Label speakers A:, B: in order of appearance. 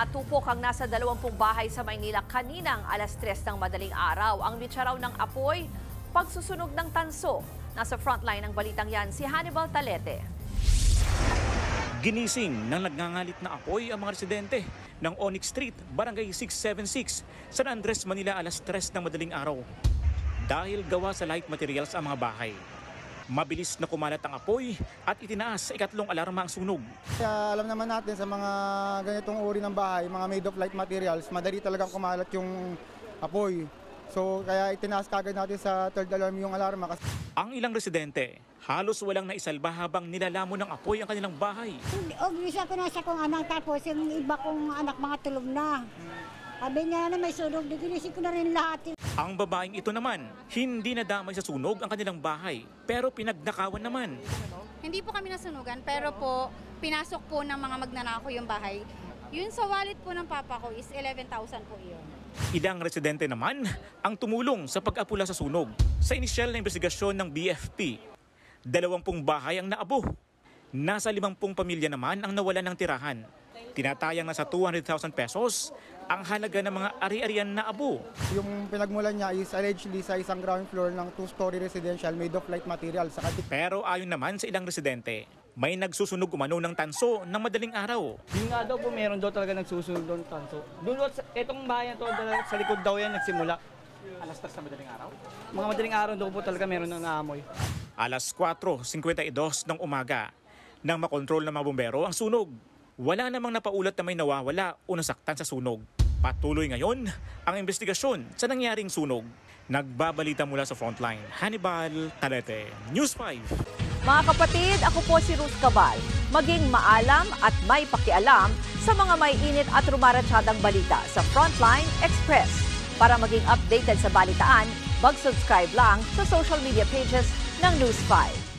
A: Natupok ang nasa 20 bahay sa Maynila kaninang alas 3 ng madaling araw. Ang mitsa raw ng apoy, pagsusunog ng tanso. Nasa frontline ng balitang yan si Hannibal Talete.
B: Ginising ng nagngangalit na apoy ang mga residente ng Onyx Street, Barangay 676, San Andres, Manila alas 3 ng madaling araw. Dahil gawa sa light materials ang mga bahay. Mabilis na kumalat ang apoy at itinaas sa ikatlong alarma ang sunog.
C: Kaya alam naman natin sa mga ganitong uri ng bahay, mga made of light materials, madali talagang kumalat yung apoy. So kaya itinaas kagad natin sa third alarm yung alarma.
B: Ang ilang residente, halos walang naisalba habang nilalamon ng apoy ang kanilang bahay.
D: Obvious ako na siya kong anak, tapos yung iba kong anak mga tulog na. Sabi niya na may sunog, ginising ko na rin lahat.
B: Ang babaeng ito naman, hindi nadamay sa sunog ang kanilang bahay, pero pinagnakawan naman.
E: Hindi po kami nasunugan, pero po pinasok po ng mga magnanakaw yung bahay. Yun sa wallet po ng papa ko is 11,000 po yun.
B: Ilang residente naman ang tumulong sa pag-apula sa sunog. Sa inisyal na investigasyon ng BFP, 20 bahay ang naabo. Nasa 50 pamilya naman ang nawalan ng tirahan. Tinatayang nasa 200,000 pesos ang halaga ng mga ari-arian na abo.
C: Yung pinagmulan niya is allegedly sa isang ground floor ng 2-story residential made of light materials.
B: Pero ayon naman sa ilang residente, may nagsusunog umano ng tanso ng madaling araw.
F: Yung nga daw po, meron daw talaga nagsusunog doon tanso. Doon, itong bahay na to, sa likod daw yan nagsimula.
B: Alas 3 na madaling araw?
F: Mga madaling araw daw po talaga meron ng naamoy.
B: Alas 4:52 ng umaga, nang makontrol ng mga bumbero ang sunog. Wala namang napaulat na may nawawala o nasaktan sa sunog. Patuloy ngayon ang investigasyon sa nangyaring sunog. Nagbabalita mula sa frontline, Hannibal Talete, News 5.
A: Mga kapatid, ako po si Ruth Cabal. Maging maalam at may pakialam sa mga may init at rumaratsyadang balita sa Frontline Express. Para maging updated sa balitaan, mag-subscribe lang sa social media pages ng News 5.